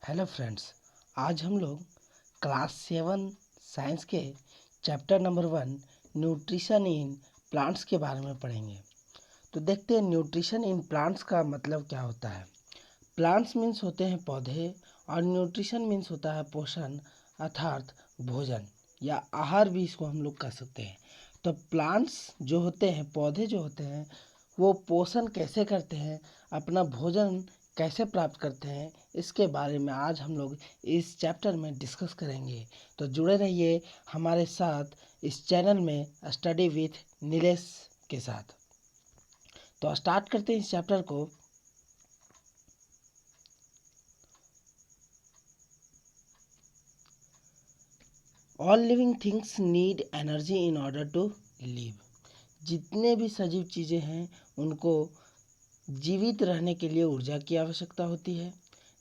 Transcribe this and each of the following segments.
Hello friends. आज हम लोग क्लास 7 साइंस के chapter number 1 nutrition in plants के बारे में पढ़ेंगे। तो देखते हैं न्यूट्रिशन इन प्लांट्स का मतलब क्या होता है। प्लांट्स मीन्स होते हैं पौधे और न्यूट्रिशन मीन्स होता है पोषण अर्थात भोजन या आहार भी इसको हम लोग कह सकते हैं। तो प्लांट्स जो होते हैं, पौधे जो होते हैं, वो पोषण कैसे करते हैं, अपना भोजन कैसे प्राप्त करते हैं, इसके बारे में आज हम लोग इस चैप्टर में डिस्कस करेंगे। तो जुड़े रहिए हमारे साथ इस चैनल में स्टडी विथ नीलेश के साथ। तो स्टार्ट करते हैं इस चैप्टर को। All living things need energy in order to live. जितने भी सजीव चीज़ें हैं उनको जीवित रहने के लिए ऊर्जा की आवश्यकता होती है।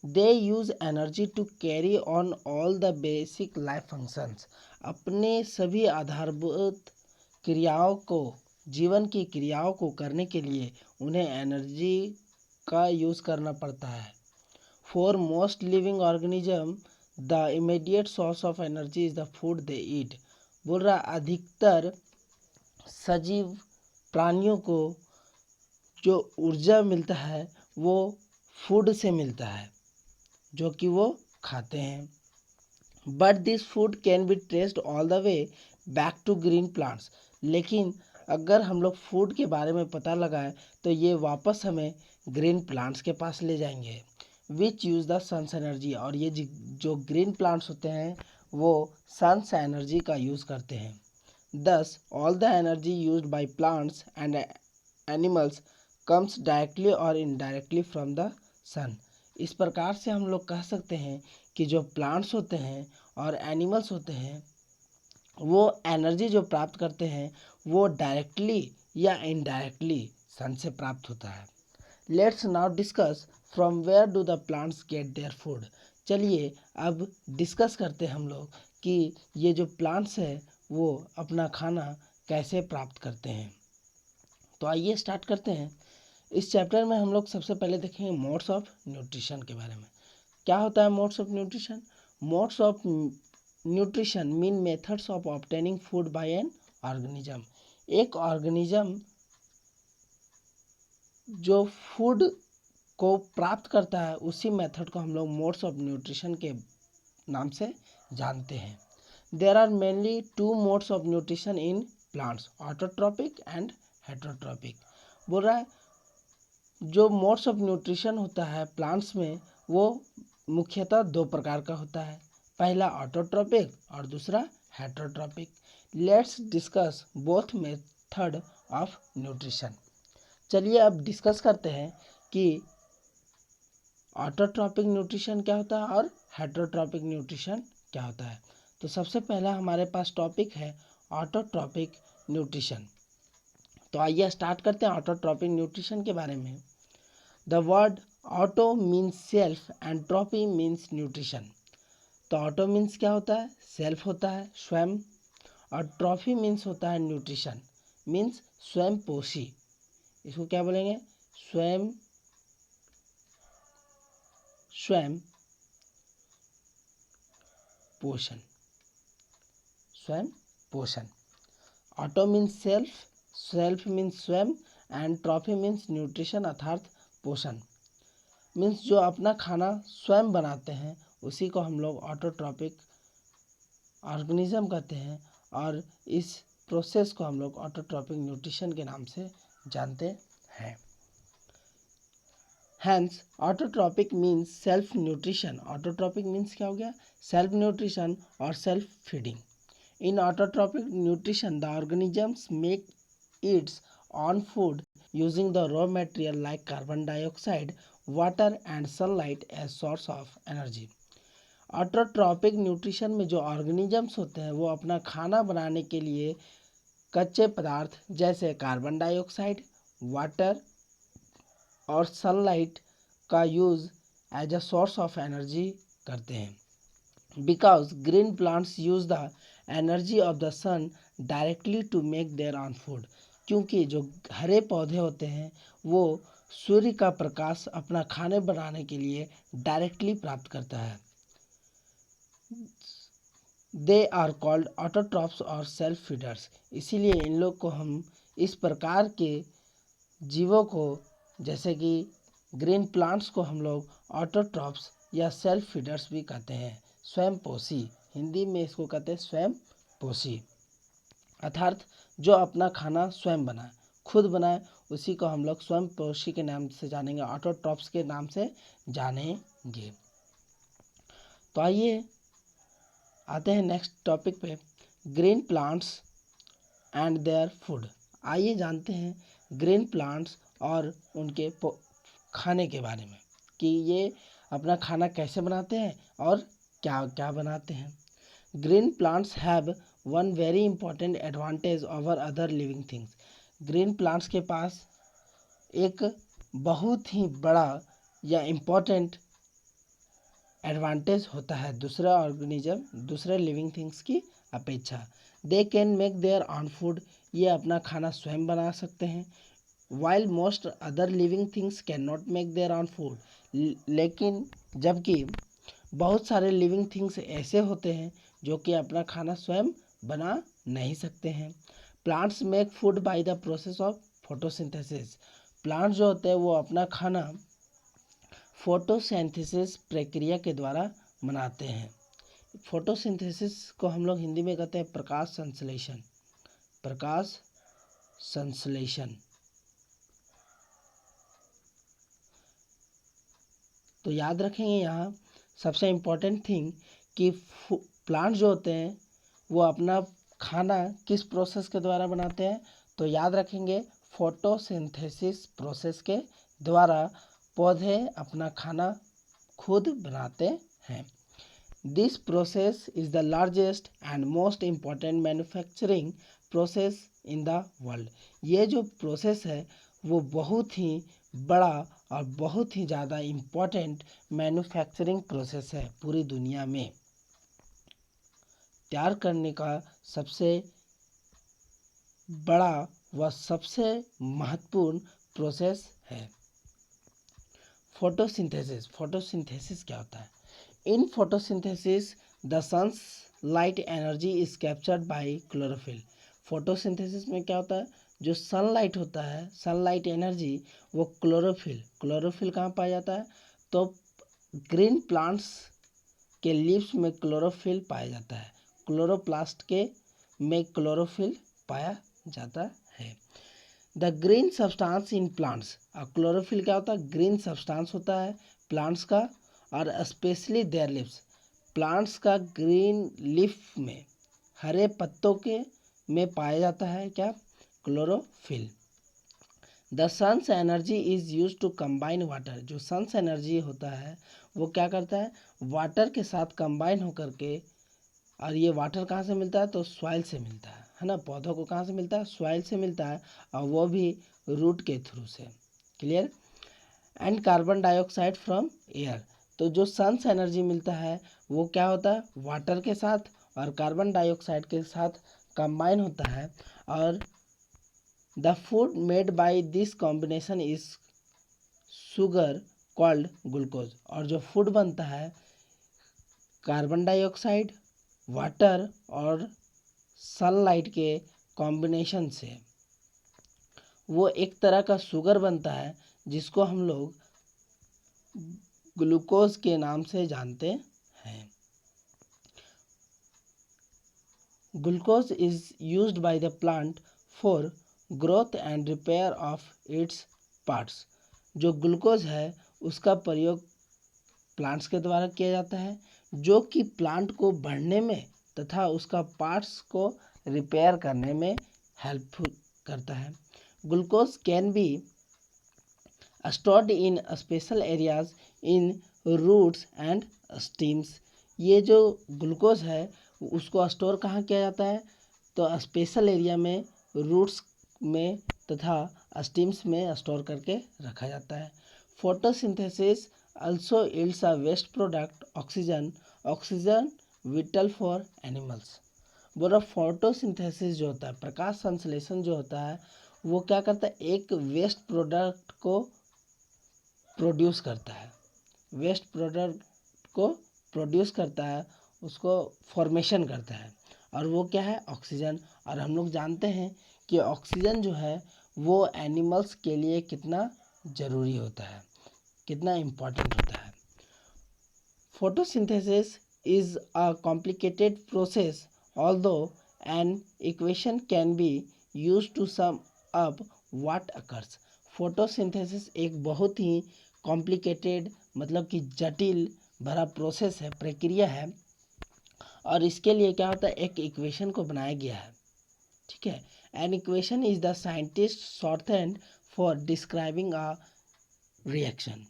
They use energy to carry on all the basic life functions. अपने सभी आधारभूत क्रियाओं को, जीवन की क्रियाओं को करने के लिए उन्हें एनर्जी का यूज़ करना पड़ता है। For most living organism the immediate source of energy is the food they eat. बोल रहा अधिकतर सजीव प्राणियों को जो ऊर्जा मिलता है वो फूड से मिलता है जो कि वो खाते हैं। But this food can be traced all the way back to green plants. लेकिन अगर हम लोग फूड के बारे में पता लगाएं तो ये वापस हमें ग्रीन प्लांट्स के पास ले जाएंगे which use the sun's energy. और ये जो ग्रीन प्लांट्स होते हैं वो सन्स एनर्जी का यूज़ करते हैं। दस all the energy used by plants and animals comes directly और इनडायरेक्टली फ्रॉम द सन। इस प्रकार से हम लोग कह सकते हैं कि जो प्लांट्स होते हैं और एनिमल्स होते हैं वो एनर्जी जो प्राप्त करते हैं वो डायरेक्टली या इनडायरेक्टली सन से प्राप्त होता है। Let's now discuss from where do the plants get their food. चलिए अब डिस्कस करते हैं हम लोग कि ये जो प्लांट्स है वो अपना खाना कैसे प्राप्त करते हैं। तो आइए स्टार्ट करते हैं। इस चैप्टर में हम लोग सबसे पहले देखेंगे मोड्स ऑफ न्यूट्रिशन के बारे में। क्या होता है modes of nutrition? Modes of nutrition mean methods of obtaining food by an organism. एक ऑर्गेनिज्म जो फूड को प्राप्त करता है उसी मेथड को हम लोग मोड्स ऑफ न्यूट्रिशन के नाम से जानते हैं। There are mainly two modes of nutrition in plants, autotrophic and heterotrophic. बोल रहा है जो मोड्स ऑफ न्यूट्रिशन होता है प्लांट्स में वो मुख्यतः दो प्रकार का होता है। पहला ऑटोट्रॉपिक और दूसरा heterotrophic. Let's discuss both method of nutrition. चलिए अब डिस्कस करते हैं कि ऑटोट्रॉपिक न्यूट्रिशन क्या होता है और हेटरोट्रॉपिक न्यूट्रिशन क्या होता है। तो सबसे पहला हमारे पास टॉपिक है ऑटोट्रॉपिक न्यूट्रिशन। तो आइए स्टार्ट करते हैं ऑटोट्रॉपिक न्यूट्रिशन के बारे में। The word auto means self and trophy means nutrition. तो ऑटो मीन्स क्या होता है? सेल्फ होता है, स्वयं। और ट्रॉफी मीन्स होता है न्यूट्रिशन, मीन्स स्वयं पोषी। इसको क्या बोलेंगे? स्वयं स्वयं पोषण, स्वयं पोषण। Auto means self, self means स्वयं एंड ट्रॉफी मीन्स न्यूट्रिशन अर्थात पोषण। मीन्स जो अपना खाना स्वयं बनाते हैं उसी को हम लोग ऑटोट्रॉपिक ऑर्गेनिज्म कहते हैं और इस प्रोसेस को हम लोग ऑटोट्रॉपिक न्यूट्रिशन के नाम से जानते हैं। Hence autotrophic means self nutrition. Autotrophic means क्या हो गया? सेल्फ न्यूट्रिशन और self feeding. In autotrophic nutrition the organisms make its own food using the raw material like carbon dioxide, water and sunlight as source of energy. Autotrophic nutrition में जो organisms होते हैं वो अपना खाना बनाने के लिए कच्चे पदार्थ जैसे कार्बन डाइऑक्साइड, वाटर और सनलाइट का use as a source of energy करते हैं। Because green plants use the energy of the sun directly to make their own food. क्योंकि जो हरे पौधे होते हैं वो सूर्य का प्रकाश अपना खाने बनाने के लिए डायरेक्टली प्राप्त करता है। दे आर कॉल्ड ऑटोट्रॉफ्स और सेल्फ फीडर्स। इसीलिए इन लोग को हम इस प्रकार के जीवों को, जैसे कि ग्रीन प्लांट्स को हम लोग ऑटोट्रॉफ्स या सेल्फ फीडर्स भी कहते हैं। स्वयं पोषी, हिंदी में इसको कहते हैं स्वयं पोषी, अर्थात जो अपना खाना स्वयं बनाए, खुद बनाए, उसी को हम लोग स्वयं पोषी के नाम से जानेंगे, ऑटोट्रॉफ्स के नाम से जानेंगे। तो आइए आते हैं नेक्स्ट टॉपिक पे, green plants and their food. आइए जानते हैं ग्रीन प्लांट्स और उनके खाने के बारे में कि ये अपना खाना कैसे बनाते हैं और क्या क्या बनाते हैं। Green plants have one very important advantage over other living things. Green plants के पास एक बहुत ही बड़ा या इम्पोर्टेंट एडवांटेज होता है दूसरा ऑर्गेनिज्म, दूसरे लिविंग थिंग्स की अपेक्षा। They can make their own food, ये अपना खाना स्वयं बना सकते हैं। While most other living things can not make their own food, लेकिन जबकि बहुत सारे लिविंग थिंग्स ऐसे होते हैं जो कि अपना खाना स्वयं बना नहीं सकते हैं। Plants make food by the process of photosynthesis. Plants जो होते हैं वो अपना खाना फोटोसिंथेसिस प्रक्रिया के द्वारा बनाते हैं। फोटोसिंथेसिस को हम लोग हिंदी में कहते हैं प्रकाश संश्लेषण। प्रकाश संश्लेषण। तो याद रखेंगे यहाँ सबसे इम्पोर्टेंट थिंग कि प्लांट जो होते हैं वो अपना खाना किस प्रोसेस के द्वारा बनाते हैं। तो याद रखेंगे फोटोसिंथेसिस प्रोसेस के द्वारा पौधे अपना खाना खुद बनाते हैं। This process is the largest and most important manufacturing process in the world. ये जो प्रोसेस है वो बहुत ही बड़ा और बहुत ही ज़्यादा इम्पॉर्टेंट मैन्युफैक्चरिंग प्रोसेस है पूरी दुनिया में। तैयार करने का सबसे बड़ा व सबसे महत्वपूर्ण प्रोसेस है। फोटोसिंथेसिस। फोटोसिंथेसिस क्या होता है? In photosynthesis the sun's light energy is captured by chlorophyll. Photosynthesis में क्या होता है? जो सनलाइट होता है, सनलाइट एनर्जी, वो क्लोरोफिल कहाँ पाया जाता है? तो ग्रीन प्लांट्स के लीव्स में क्लोरोफिल पाया जाता है। क्लोरोप्लास्ट के में क्लोरोफिल पाया जाता है। The green substance in plants. अब क्लोरोफिल क्या होता है? ग्रीन सब्सटेंस होता है प्लांट्स का, और स्पेशली देयर लीव्स। प्लांट्स का ग्रीन लीफ में, हरे पत्तों के में पाया जाता है क्या? Chlorophyll. The sun's energy is use to combine water. जो सन्स एनर्जी होता है वो क्या करता है? वाटर के साथ कंबाइन होकर के, और ये वाटर कहाँ से मिलता है? तो सॉइल से मिलता है ना। पौधों को कहाँ से मिलता है? सॉइल से मिलता है, और वो भी रूट के थ्रू से। Clear? And carbon dioxide from air. तो जो सन्स एनर्जी मिलता है वो क्या होता है? वाटर के साथ और कार्बन डाइऑक्साइड के साथ कंबाइन होता है, और the food made by this combination is sugar called glucose. और जो फूड बनता है कार्बन डाइऑक्साइड, वाटर और सनलाइट के कॉम्बिनेशन से, वो एक तरह का शुगर बनता है जिसको हम लोग ग्लूकोज के नाम से जानते हैं। Glucose is used by the plant for growth and repair of its parts. जो ग्लूकोज है उसका प्रयोग प्लांट्स के द्वारा किया जाता है, जो कि प्लांट को बढ़ने में तथा उसका पार्ट्स को रिपेयर करने में हेल्पफुल करता है। Glucose can be stored in special areas in roots and stems. ये जो ग्लूकोज है उसको स्टोर कहाँ किया जाता है? तो स्पेशल एरिया में, रूट्स में तथा स्टीम्स में स्टोर करके रखा जाता है। Photosynthesis also yields a waste product oxygen whittle for animals. बोला फोटोसिंथेसिस जो होता है, प्रकाश संश्लेषण जो होता है, वो क्या करता है? एक वेस्ट प्रोडक्ट को प्रोड्यूस करता है, वेस्ट प्रोडक्ट को प्रोड्यूस करता है, उसको फॉर्मेशन करता है, और वो क्या है? ऑक्सीजन। और हम लोग जानते हैं कि ऑक्सीजन जो है वो एनिमल्स के लिए कितना ज़रूरी होता है, कितना इम्पोर्टेंट होता है। Photosynthesis is a complicated process, although an equation can be used to sum up what occurs. Photosynthesis एक बहुत ही कॉम्प्लिकेटेड मतलब कि जटिल भरा प्रोसेस है, प्रक्रिया है, और इसके लिए क्या होता है? एक इक्वेशन को बनाया गया है, ठीक है। An equation is the scientist shorthand for describing a reaction.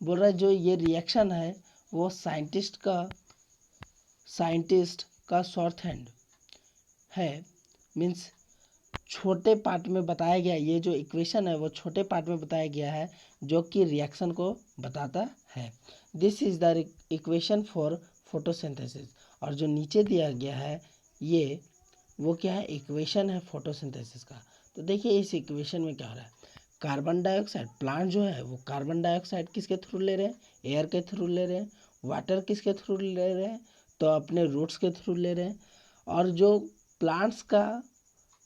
बोल रहा है जो ये रिएक्शन है वो साइंटिस्ट का शॉर्ट हैंड है, मीन्स छोटे पार्ट में बताया गया। ये जो इक्वेशन है वो छोटे पार्ट में बताया गया है जो कि रिएक्शन को बताता है। This is the equation for photosynthesis. और जो नीचे दिया गया है ये वो क्या है? इक्वेशन है फोटोसिंथेसिस का। तो देखिए इस इक्वेशन में क्या हो रहा है? कार्बन डाइऑक्साइड, प्लांट जो है वो कार्बन डाइऑक्साइड किसके थ्रू ले रहे हैं? एयर के थ्रू ले रहे हैं। वाटर किसके थ्रू ले रहे हैं? तो अपने रूट्स के थ्रू ले रहे हैं। और जो प्लांट्स का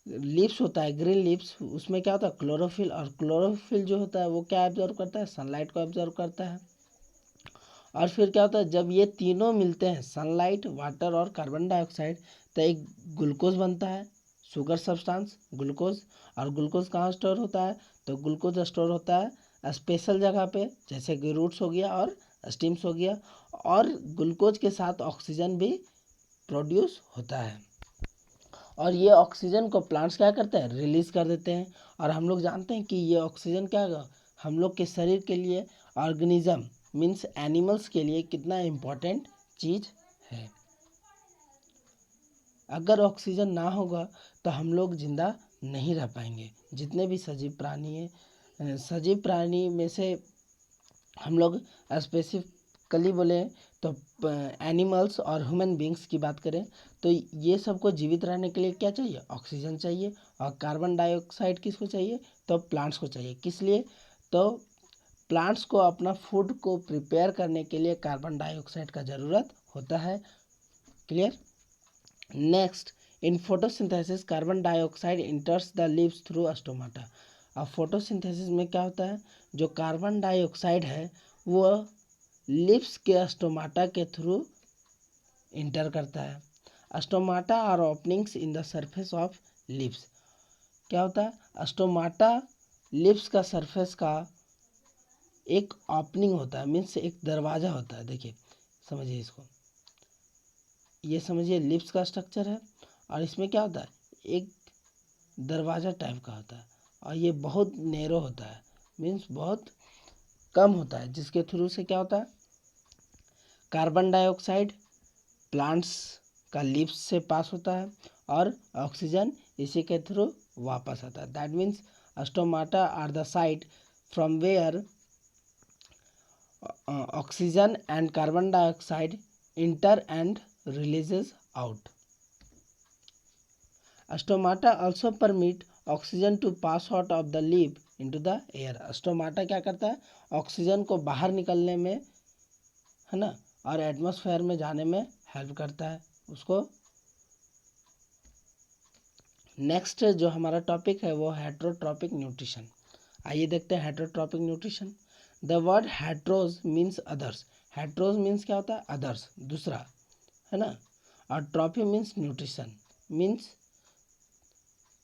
लीव्स होता है, ग्रीन लीव्स, उसमें क्या होता है? क्लोरोफिल। और क्लोरोफिल जो होता है वो क्या एब्जॉर्व करता है? सनलाइट को एब्जॉर्व करता है। और फिर क्या होता है? जब ये तीनों मिलते हैं, सनलाइट, वाटर और कार्बन डाइऑक्साइड, तो एक ग्लूकोज बनता है, शुगर सब्सटेंस ग्लूकोज। और ग्लूकोज कहाँ स्टोर होता है? तो ग्लूकोज स्टोर होता है स्पेशल जगह पे, जैसे कि रूट्स हो गया और स्टीम्स हो गया। और ग्लूकोज के साथ ऑक्सीजन भी प्रोड्यूस होता है, और ये ऑक्सीजन को प्लांट्स क्या करते हैं? रिलीज कर देते हैं। और हम लोग जानते हैं कि ये ऑक्सीजन क्या हम लोग के शरीर के लिए, ऑर्गेनिज्म मीन्स एनिमल्स के लिए कितना इम्पोर्टेंट चीज़ है। अगर ऑक्सीजन ना होगा तो हम लोग जिंदा नहीं रह पाएंगे। जितने भी सजीव प्राणी हैं, सजीव प्राणी में से हम लोग स्पेसिफिकली बोले तो एनिमल्स और ह्यूमन बींग्स की बात करें तो ये सबको जीवित रहने के लिए क्या चाहिए? ऑक्सीजन चाहिए। और कार्बन डाइऑक्साइड किसको चाहिए? तो प्लांट्स को चाहिए। किस लिए? तो प्लांट्स को अपना फूड को प्रिपेयर करने के लिए कार्बन डाइऑक्साइड का ज़रूरत होता है। Clear? Next, in photosynthesis carbon dioxide इंटर्स the leaves through stomata. अब फोटोसिंथेसिस में क्या होता है? जो कार्बन डाइऑक्साइड है वो लिप्स के स्टोमाटा के थ्रू इंटर करता है। Stomata are openings in the surface of lips. क्या होता है? स्टोमाटा लिप्स का सरफेस का एक ओपनिंग होता है, मीन्स एक दरवाज़ा होता है। देखिए समझिए इसको, ये समझिए लिप्स का स्ट्रक्चर है और इसमें क्या होता है? एक दरवाज़ा टाइप का होता है, और ये बहुत नैरो होता है, मीन्स बहुत कम होता है, जिसके थ्रू से क्या होता है? कार्बन डाइऑक्साइड प्लांट्स का लिप्स से पास होता है और ऑक्सीजन इसी के थ्रू वापस आता है। That means stomata are the site from where oxygen and carbon dioxide enter and releases out. Stomata also permit oxygen to pass out of the leaf into the air. Stomata क्या करता है? Oxygen को बाहर निकलने में, है ना, और एटमॉस्फेयर में जाने में हेल्प करता है उसको। नेक्स्ट जो हमारा टॉपिक है वो हेट्रोट्रॉपिक न्यूट्रिशन। आइए देखते हैं heterotrophic nutrition. The word heteros means others. Heteros means क्या होता है? अदर्स, दूसरा, है ना। और ट्रॉपी मीन्स न्यूट्रिशन, मीन्स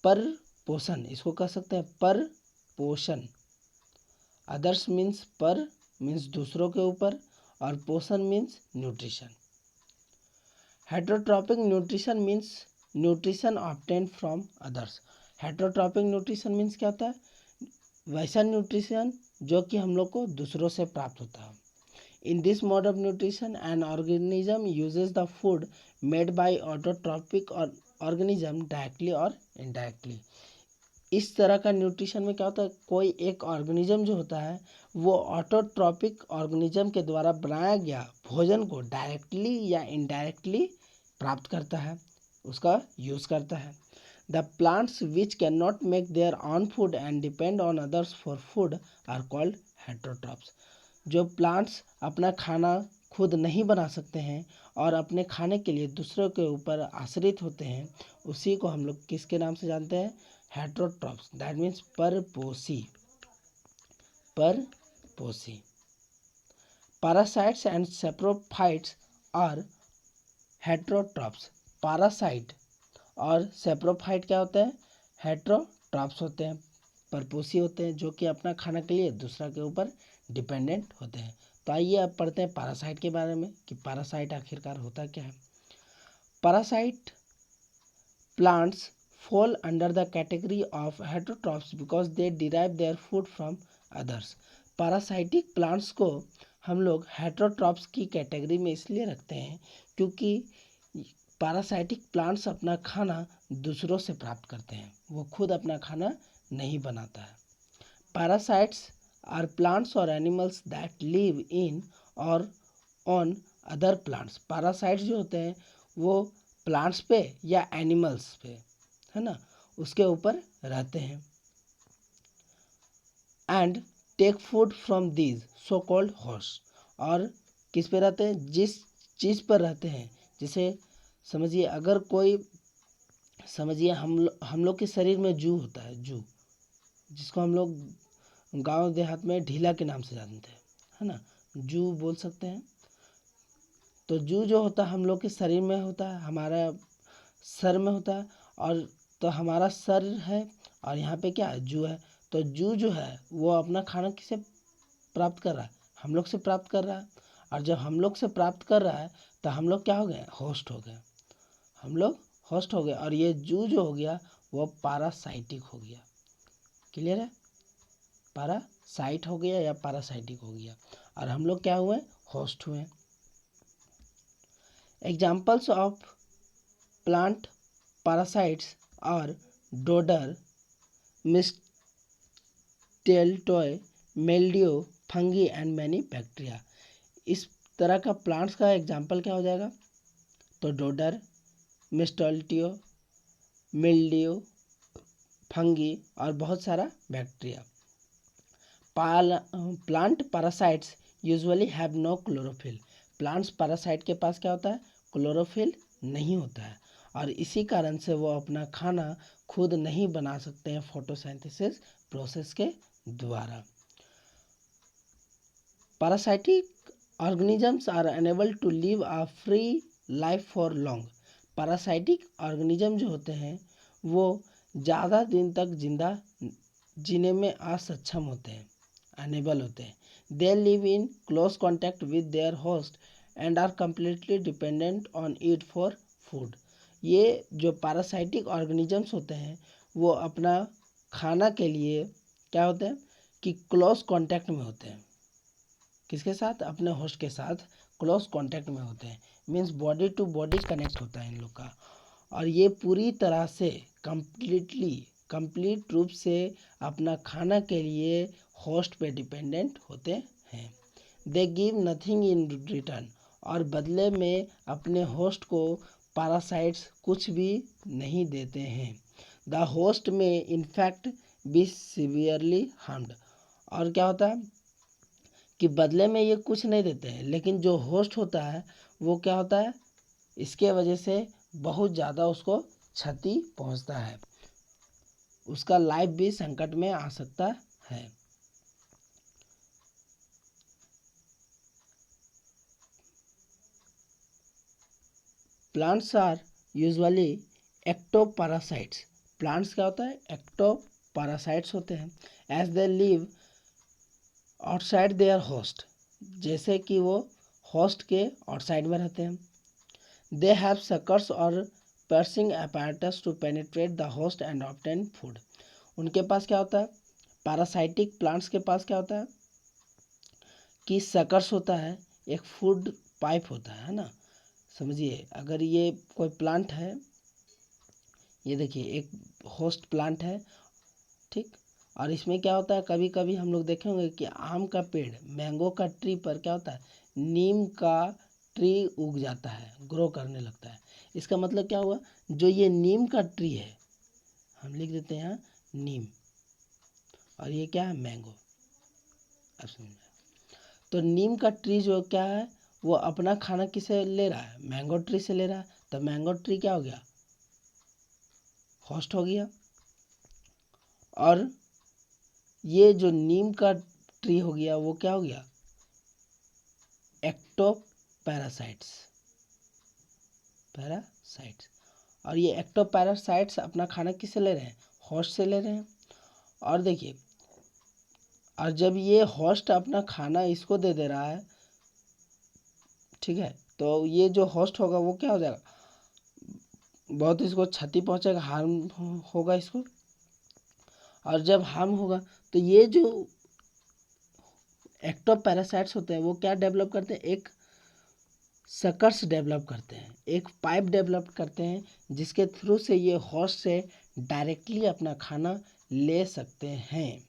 पर पोषण, इसको कह सकते हैं पर पोषण। अदर्स मीन्स पर, मीन्स दूसरों के ऊपर, और पोषण means nutrition. Heterotrophic nutrition means nutrition obtain from others. Heterotrophic nutrition means क्या होता है? वैसा न्यूट्रिशन जो कि हम लोग को दूसरों से प्राप्त होता है। In this mode of nutrition an organism uses the food made by autotrophic organism directly और इनडायरेक्टली। इस तरह का न्यूट्रिशन में क्या होता है? कोई एक ऑर्गेनिज्म जो होता है वो ऑटोट्रॉपिक ऑर्गेनिज्म के द्वारा बनाया गया भोजन को डायरेक्टली या इनडायरेक्टली प्राप्त करता है, उसका यूज़ करता है। The plants which can not make their own food and depend on others for food are called heterotrophs. जो प्लांट्स अपना खाना खुद नहीं बना सकते हैं और अपने खाने के लिए दूसरों के ऊपर आश्रित होते हैं, उसी को हम लोग किसके नाम से जानते हैं? हेटरोट्रॉप्स, दैट मीन्स परपोषी। Parasites and saprophytes are heterotrophs. Parasite और सैप्रोफाइट क्या होते हैं? हेटरोट्रॉप्स होते हैं, परपोषी होते हैं, जो कि अपना खाना के लिए दूसरा के ऊपर डिपेंडेंट होते हैं। तो आइए अब पढ़ते हैं पैरासाइट के बारे में कि पैरासाइट आखिरकार होता क्या है। Parasite plants fall under the category of heterotrophs because they derive their food from others। Parasitic plants को हम लोग हेटरोट्रॉप्स की कैटेगरी में इसलिए रखते हैं क्योंकि पैरासाइटिक प्लांट्स अपना खाना दूसरों से प्राप्त करते हैं, वो खुद अपना खाना नहीं बनाता है। पैरासाइट्स आर प्लांट्स और एनिमल्स दैट लिव इन और ऑन अदर प्लांट्स। पैरासाइट्स जो होते हैं वो प्लांट्स पे या एनिमल्स पे, है ना, उसके ऊपर रहते हैं। And take food from these so called host. और किस पे रहते हैं? जिस चीज़ पर रहते हैं। जैसे समझिए, अगर कोई, समझिए हम लोग के शरीर में जू होता है, जू, जिसको हम लोग गांव देहात में ढीला के नाम से जानते हैं, है ना, जू बोल सकते हैं। तो जू जो होता है हम लोग के शरीर में होता है, हमारा सर में होता है, और तो हमारा सर है और यहाँ पे क्या है? जू है। तो जू जो है वो अपना खाना किसे प्राप्त कर रहा है? हम लोग से प्राप्त कर रहा है। और जब हम लोग से प्राप्त कर रहा है तो हम लोग क्या हो गए? होस्ट हो गए। हम लोग होस्ट हो गए, और ये जू जो हो गया वो पैरासाइटिक हो गया। क्लियर है? पैरासाइट हो गया या पैरासाइटिक हो गया, और हम लोग क्या हुए? होस्ट हुए। Examples of plant parasites are dodder, mistletoe, mildew, fungi and many bacteria. इस तरह का प्लांट्स का एग्जाम्पल क्या हो जाएगा? तो डोडर, मिस्टेल्टियो, मिल्डियो, फंगी और बहुत सारा bacteria. Plant parasites usually have no chlorophyll. Plants parasite के पास क्या होता है? क्लोरोफिल नहीं होता है, और इसी कारण से वो अपना खाना खुद नहीं बना सकते हैं फोटोसिंथेसिस प्रोसेस के द्वारा। Parasitic organisms are unable to live a free life for long. Parasitic organism जो होते हैं वो ज़्यादा दिन तक जिंदा जीने में असक्षम होते हैं, अनेबल होते हैं। They live in close contact with their host and are completely dependent on it for food. ये जो पैरासाइटिक ऑर्गेनिजम्स होते हैं वो अपना खाना के लिए क्या होते हैं कि क्लोज कॉन्टैक्ट में होते हैं। किसके साथ? अपने होस्ट के साथ क्लोज कॉन्टैक्ट में होते हैं। Means body to body connect होता है इन लोग का, और ये पूरी तरह से कंप्लीट रूप से अपना खाना के लिए होस्ट पे डिपेंडेंट होते हैं। They give nothing in return, और बदले में अपने होस्ट को पैरासाइट्स कुछ भी नहीं देते हैं। द होस्ट में इनफैक्ट बी सीवियरली हार्म्ड। और क्या होता है कि बदले में ये कुछ नहीं देते हैं, लेकिन जो होस्ट होता है वो क्या होता है? इसके वजह से बहुत ज़्यादा उसको क्षति पहुंचता है, उसका लाइफ भी संकट में आ सकता है। Plants are usually ectoparasites. Plants क्या होता है? एक्टोपैरासाइट्स होते हैं। As they live outside their host, जैसे कि वो होस्ट के आउटसाइड में रहते हैं। दे हैव सकर्स और piercing apparatus to penetrate the host and obtain food. उनके पास क्या होता है? पैरासाइटिक प्लांट्स के पास क्या होता है कि सकर्स होता है, एक फूड पाइप होता है ना। समझिए, अगर ये कोई प्लांट है, ये देखिए एक होस्ट प्लांट है, ठीक, और इसमें क्या होता है, कभी कभी हम लोग देखे होंगे कि आम का पेड़, मैंगो का ट्री पर क्या होता है? नीम का ट्री उग जाता है, ग्रो करने लगता है। इसका मतलब क्या हुआ? जो ये नीम का ट्री है, हम लिख देते हैं यहाँ नीम, और ये क्या है? मैंगो। अब समझ में आया। तो नीम का ट्री जो क्या है, वो अपना खाना किसे ले रहा है, मैंगो ट्री से ले रहा है। तो मैंगो ट्री क्या हो गया, होस्ट हो गया। और ये जो नीम का ट्री हो गया वो क्या हो गया, एक्टोपैरासाइट्स, पैरासाइट्स। और ये एक्टोपैरासाइट्स अपना खाना किससे ले रहे हैं, होस्ट से ले रहे हैं। और देखिए, और जब ये होस्ट अपना खाना इसको दे दे रहा है, ठीक है, तो ये जो होस्ट होगा वो क्या हो जाएगा, बहुत इसको क्षति पहुंचेगा, हार्म होगा इसको। और जब हार्म होगा तो ये जो एक्टोपैरासाइट्स होते हैं वो क्या डेवलप करते हैं, एक सकर्स डेवलप करते हैं, एक पाइप डेवलप करते हैं, जिसके थ्रू से ये होस्ट से डायरेक्टली अपना खाना ले सकते हैं।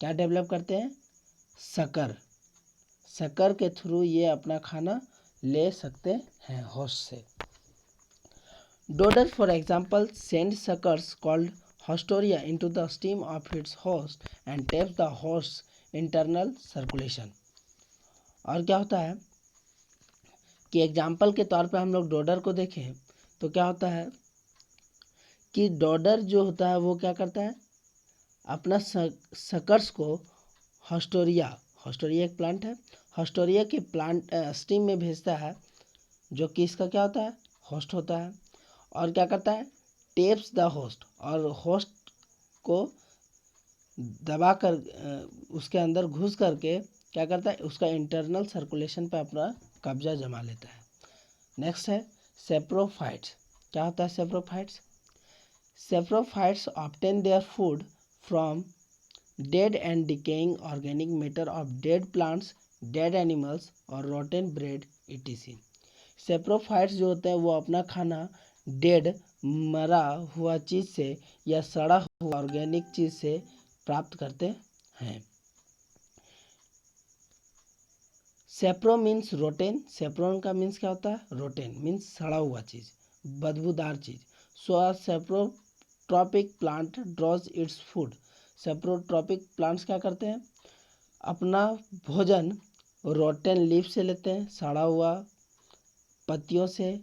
क्या डेवलप करते हैं, सकर, सकर के थ्रू ये अपना खाना ले सकते हैं होस्ट से। Dodder for example send suckers called haustoria into the steam of its host and tapes the host internal circulation. और क्या होता है कि एग्जाम्पल के तौर पे हम लोग डोडर को देखें तो क्या होता है कि डोडर जो होता है वो क्या करता है, अपना सकर्स को हॉस्टोरिया, हॉस्टोरिया एक प्लांट है, हॉस्टोरिया के प्लांट स्टीम में भेजता है, जो कि इसका क्या होता है, होस्ट होता है। और क्या करता है, टेप्स द होस्ट, और होस्ट को दबा कर उसके अंदर घुस करके क्या करता है, उसका इंटरनल सर्कुलेशन पे अपना कब्जा जमा लेता है। नेक्स्ट है सेप्रोफाइट्स। क्या होता है saprophytes, saprophytes obtain their food from dead and decaying organic matter of dead plants, dead animals और rotten bread etc. सेप्रोफाइट्स जो होते हैं वो अपना खाना डेड, मरा हुआ चीज़ से या सड़ा हुआ ऑर्गेनिक चीज़ से प्राप्त करते हैं। सेप्रो मीन्स रोटेन, सेप्रोन का मीन्स क्या होता है, रोटेन मीन्स सड़ा हुआ चीज़, बदबूदार चीज़। So a saprotrophic plant draws its food, saprotrophic plants क्या करते हैं, अपना भोजन रोटेन लीफ से लेते हैं, सड़ा हुआ पत्तियों से,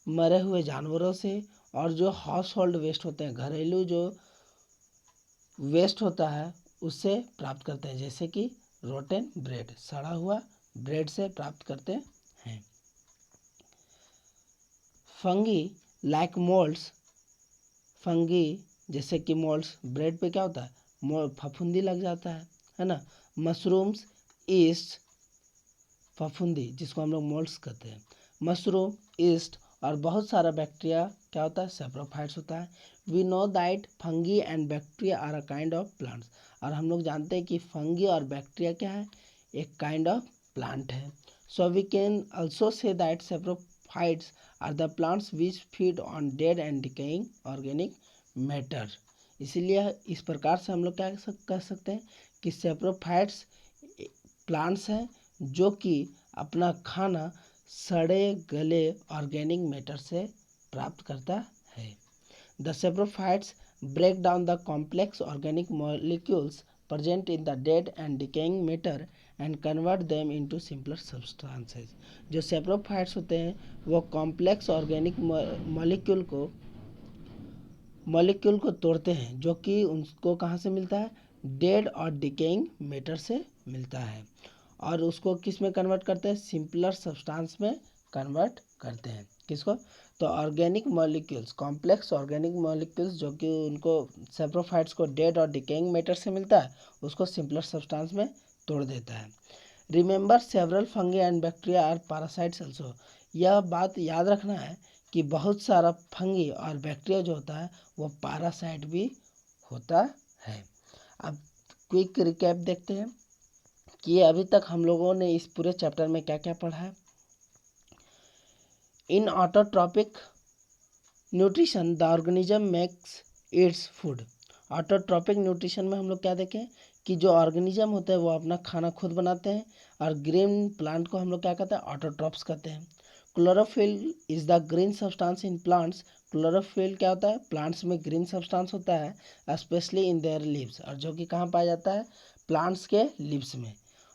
मरे हुए जानवरों से, और जो हाउस होल्ड वेस्ट होते हैं, घरेलू जो वेस्ट होता है उससे प्राप्त करते हैं, जैसे कि रोटेन ब्रेड, सड़ा हुआ ब्रेड से प्राप्त करते हैं। फंगी लाइक मोल्ड्स, फंगी जैसे कि मोल्ड्स, ब्रेड पे क्या होता है, फफूंदी लग जाता है ना। मशरूम्स, ईस्ट, फफूंदी जिसको हम लोग मोल्ड्स कहते हैं, मशरूम, ईस्ट और बहुत सारा बैक्टीरिया क्या होता है, सेप्रोफाइट्स होता है। We know that fungi and bacteria are a kind of plants, और हम लोग जानते हैं कि फंगी और बैक्टीरिया क्या है, एक काइंड ऑफ प्लांट है। So we can also say that saprophytes are the plants which feed on dead and decaying organic matter. इसीलिए इस प्रकार से हम लोग क्या कह सकते हैं कि सेप्रोफाइट्स प्लांट्स हैं जो कि अपना खाना सड़े गले ऑर्गेनिक मैटर से प्राप्त करता है। The saprophytes break down the complex organic molecules present in the dead and decaying matter and convert them into simpler substances। जो सेप्रोफाइट्स होते हैं वो कॉम्प्लेक्स ऑर्गेनिक मॉलिक्यूल को तोड़ते हैं, जो कि उनको कहाँ से मिलता है, डेड और डिकेइंग मैटर से मिलता है, और उसको किस में कन्वर्ट करते हैं, सिंपलर सब्सटेंस में कन्वर्ट करते हैं। किसको, तो organic molecules, complex organic molecules जो कि उनको सेप्रोफाइट्स को डेड और डिकेइंग मैटर से मिलता है, उसको सिंपलर सब्सटेंस में तोड़ देता है। Remember several fungi and bacteria are parasites also. यह बात याद रखना है कि बहुत सारा फंगी और बैक्टीरिया जो होता है वो पैरासाइट भी होता है। अब क्विक रिकैप देखते हैं कि अभी तक हम लोगों ने इस पूरे चैप्टर में क्या क्या पढ़ा है। In autotrophic nutrition the organism makes its food. Autotrophic nutrition में हम लोग क्या देखें कि जो ऑर्गेनिज्म होते हैं वो अपना खाना खुद बनाते हैं, और ग्रीन प्लांट को हम लोग क्या कहते हैं, ऑटोट्रॉप्स कहते हैं। Chlorophyll is the green substance in plants. Chlorophyll क्या होता है, प्लांट्स में ग्रीन सब्सटेंस होता है, स्पेशली इन देयर लीव्स, और जो कि कहाँ पाया जाता है, प्लांट्स के लीव्स में।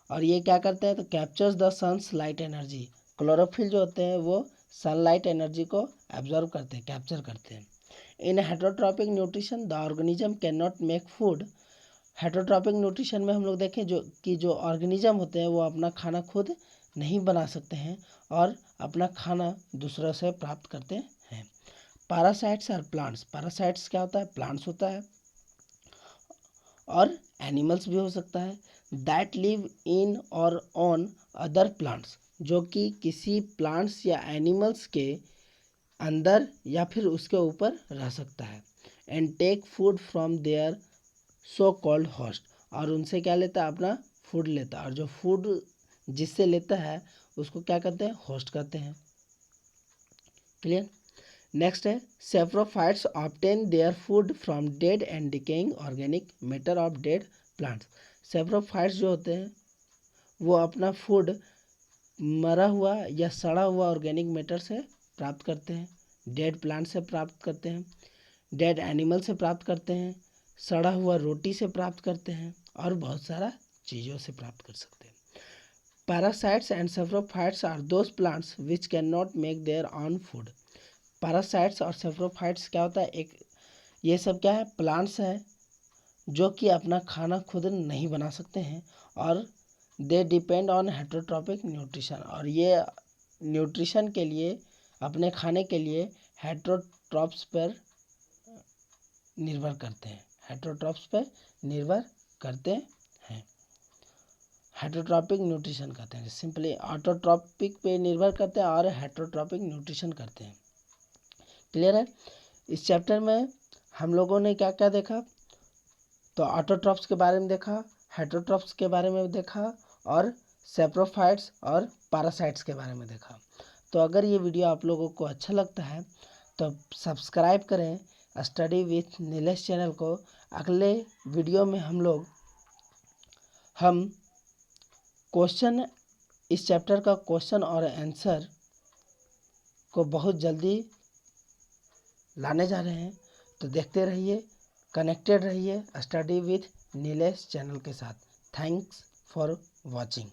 और ये क्या करते हैं, तो captures the sun's light energy. Chlorophyll जो होते हैं वो सनलाइट एनर्जी को एब्जॉर्ब करते हैं, कैप्चर करते हैं। In heterotrophic nutrition the organism can not make food. Heterotrophic nutrition में हम लोग देखें जो ऑर्गेनिज्म होते हैं वो अपना खाना खुद नहीं बना सकते हैं और अपना खाना दूसरों से प्राप्त करते हैं। पैरासाइट्स और प्लांट्स, पैरासाइट्स क्या होता है, प्लांट्स होता है और एनिमल्स भी हो सकता है। दैट लिव इन और ऑन अदर प्लांट्स, जो कि किसी प्लांट्स या एनिमल्स के अंदर या फिर उसके ऊपर रह सकता है। And take food from their so called host, और उनसे क्या लेता है, अपना फूड लेता है, और जो फूड जिससे लेता है उसको क्या कहते हैं, होस्ट कहते हैं। क्लियर। नेक्स्ट है saprophytes obtain their food from dead and decaying organic matter of dead plants. Saprophytes जो होते हैं वो अपना फूड मरा हुआ या सड़ा हुआ ऑर्गेनिक मैटर से प्राप्त करते हैं, डेड प्लांट से प्राप्त करते हैं, डेड एनिमल से प्राप्त करते हैं, सड़ा हुआ रोटी से प्राप्त करते हैं और बहुत सारा चीज़ों से प्राप्त कर सकते हैं। Parasites and saprophytes are those plants which can not make their own food. Parasites और सेप्रोफाइट्स क्या होता है, एक ये सब क्या है, प्लांट्स हैं जो कि अपना खाना खुद नहीं बना सकते हैं और they depend on heterotrophic nutrition, और ये न्यूट्रिशन के लिए, अपने खाने के लिए हेटरोट्रॉप्स पर निर्भर करते हैं, हेटरोट्रॉप्स पर निर्भर करते हैं। हेटरोट्रॉपिक न्यूट्रिशन कहते हैं, सिंपली ऑटोट्रॉपिक पे निर्भर करते हैं और हेटरोट्रॉपिक न्यूट्रिशन करते हैं। क्लियर है। इस चैप्टर में हम लोगों ने क्या क्या देखा, तो ऑटोट्रॉप्स के बारे में देखा, हेटरोट्रॉप्स के बारे में देखा और सेप्रोफाइट्स और पैरासाइट्स के बारे में देखा। तो अगर ये वीडियो आप लोगों को अच्छा लगता है तो सब्सक्राइब करें स्टडी विथ नीलेश चैनल को। अगले वीडियो में हम क्वेश्चन, इस चैप्टर का क्वेश्चन और आंसर को बहुत जल्दी लाने जा रहे हैं। तो देखते रहिए, कनेक्टेड रहिए स्टडी विथ नीलेश चैनल के साथ। Thanks for watching.